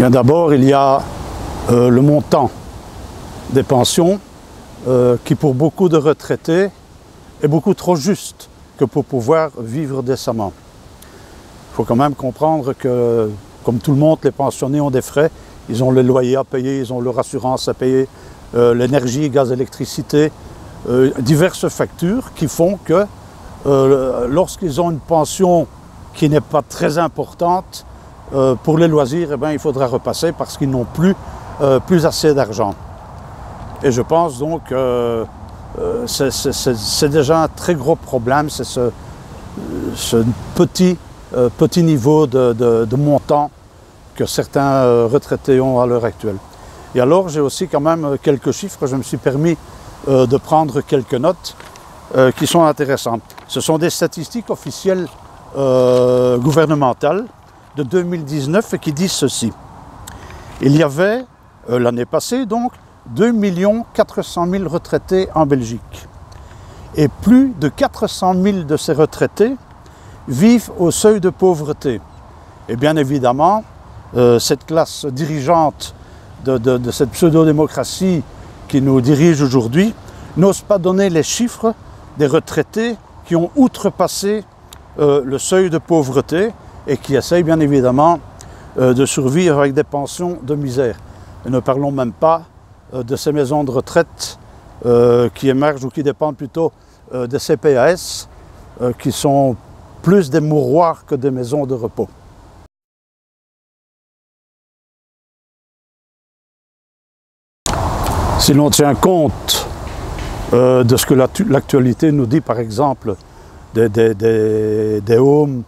Bien d'abord, il y a le montant des pensions qui pour beaucoup de retraités est beaucoup trop juste que pour pouvoir vivre décemment. Il faut quand même comprendre que, comme tout le monde, les pensionnés ont des frais. Ils ont le loyer à payer, ils ont leur assurance à payer, l'énergie, gaz, électricité, diverses factures qui font que lorsqu'ils ont une pension qui n'est pas très importante, pour les loisirs, eh bien, il faudra repasser parce qu'ils n'ont plus assez d'argent. Et je pense donc que c'est déjà un très gros problème, c'est ce petit niveau de montant que certains retraités ont à l'heure actuelle. Et alors j'ai aussi quand même quelques chiffres, je me suis permis de prendre quelques notes qui sont intéressantes. Ce sont des statistiques officielles gouvernementales de 2019 qui disent ceci. Il y avait, l'année passée donc, 2 400 000 retraités en Belgique. Et plus de 400 000 de ces retraités vivent au seuil de pauvreté. Et bien évidemment, cette classe dirigeante de cette pseudo-démocratie qui nous dirige aujourd'hui n'ose pas donner les chiffres des retraités qui ont outrepassé le seuil de pauvreté et qui essayent bien évidemment de survivre avec des pensions de misère. Et ne parlons même pas de ces maisons de retraite qui émergent ou qui dépendent plutôt des CPAS qui sont plus des mouroirs que des maisons de repos. Si l'on tient compte de ce que l'actualité nous dit, par exemple, des homes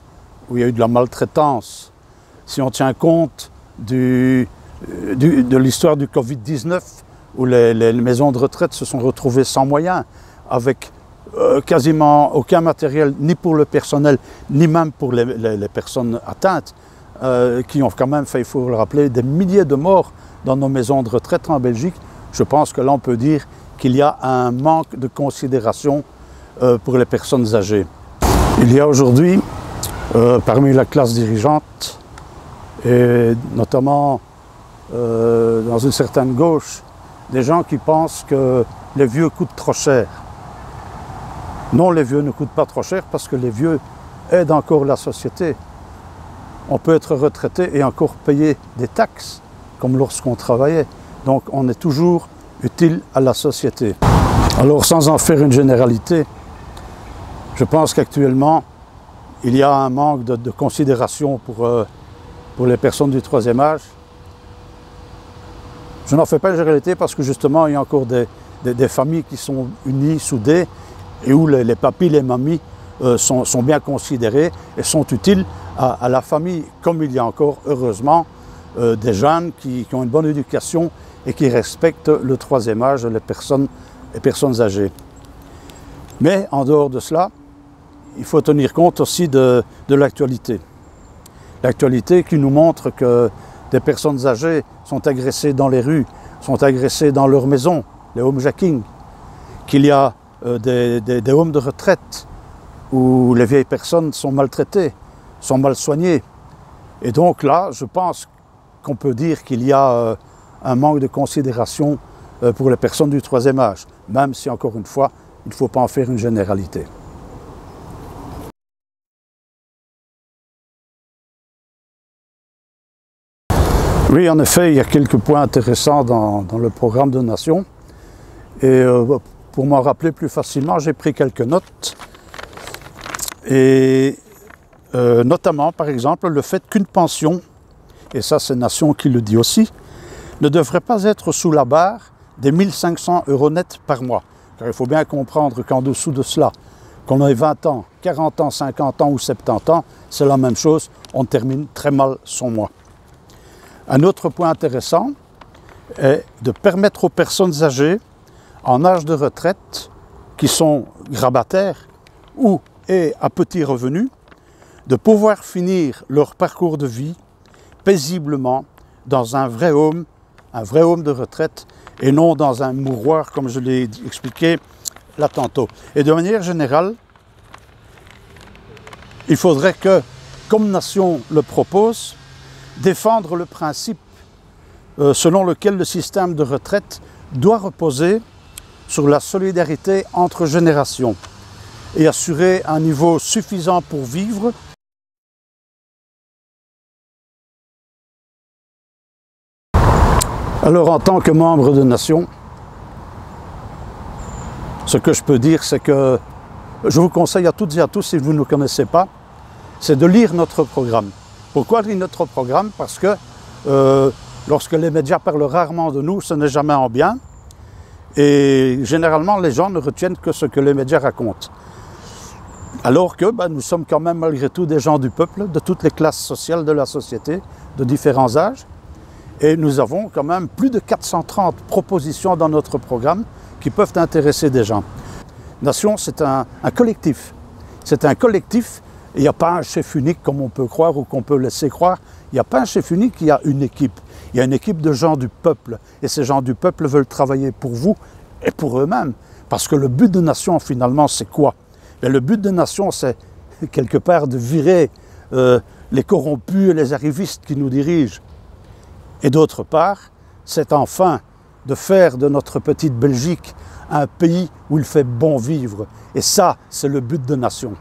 où il y a eu de la maltraitance, si on tient compte de l'histoire du Covid-19, où les maisons de retraite se sont retrouvées sans moyens, avec quasiment aucun matériel, ni pour le personnel, ni même pour les personnes atteintes, qui ont quand même fait, il faut le rappeler, des milliers de morts dans nos maisons de retraite en Belgique. Je pense que là, on peut dire qu'il y a un manque de considération pour les personnes âgées. Il y a aujourd'hui, parmi la classe dirigeante, et notamment dans une certaine gauche, des gens qui pensent que les vieux coûtent trop cher. Non, les vieux ne coûtent pas trop cher parce que les vieux aident encore la société. On peut être retraité et encore payer des taxes, comme lorsqu'on travaillait. Donc on est toujours utile à la société. Alors sans en faire une généralité, je pense qu'actuellement, il y a un manque de considération pour les personnes du troisième âge. Je n'en fais pas une généralité parce que justement, il y a encore des familles qui sont unies, soudées, et où les papis, les mamies sont bien considérés et sont utiles à la famille, comme il y a encore, heureusement, des jeunes qui ont une bonne éducation et qui respectent le troisième âge, les personnes âgées. Mais en dehors de cela, il faut tenir compte aussi de l'actualité. L'actualité qui nous montre que des personnes âgées sont agressées dans les rues, sont agressées dans leurs maisons, les homejacking, qu'il y a des homes de retraite où les vieilles personnes sont maltraitées, sont mal soignées. Et donc là, je pense qu'on peut dire qu'il y a un manque de considération pour les personnes du troisième âge, même si, encore une fois, il ne faut pas en faire une généralité. Oui, en effet, il y a quelques points intéressants dans le programme de Nation. Et pour m'en rappeler plus facilement, j'ai pris quelques notes. Et notamment, par exemple, le fait qu'une pension, et ça c'est Nation qui le dit aussi, ne devrait pas être sous la barre des 1 500 € nets par mois. Car il faut bien comprendre qu'en dessous de cela, qu'on ait 20 ans, 40 ans, 50 ans ou 70 ans, c'est la même chose, on termine très mal son mois. Un autre point intéressant est de permettre aux personnes âgées en âge de retraite, qui sont grabataires ou à petits revenus, de pouvoir finir leur parcours de vie paisiblement dans un vrai home de retraite et non dans un mouroir comme je l'ai expliqué là tantôt. Et de manière générale, il faudrait que, comme Nation le propose, défendre le principe selon lequel le système de retraite doit reposer sur la solidarité entre générations et assurer un niveau suffisant pour vivre. Alors, en tant que membre de Nation, ce que je peux dire, c'est que je vous conseille à toutes et à tous, si vous ne nous connaissez pas, c'est de lire notre programme. Pourquoi lire notre programme? Parce que lorsque les médias parlent rarement de nous, ce n'est jamais en bien. Et généralement, les gens ne retiennent que ce que les médias racontent. Alors que nous sommes quand même malgré tout des gens du peuple, de toutes les classes sociales de la société, de différents âges. Et nous avons quand même plus de 430 propositions dans notre programme qui peuvent intéresser des gens. Nation, c'est un collectif. C'est un collectif. Il n'y a pas un chef unique comme on peut croire ou qu'on peut laisser croire. Il n'y a pas un chef unique, il y a une équipe. Il y a une équipe de gens du peuple. Et ces gens du peuple veulent travailler pour vous et pour eux-mêmes. Parce que le but de Nation, finalement, c'est quoi? Et le but de Nation, c'est quelque part de virer les corrompus et les arrivistes qui nous dirigent. Et d'autre part, c'est enfin de faire de notre petite Belgique un pays où il fait bon vivre. Et ça, c'est le but de Nation.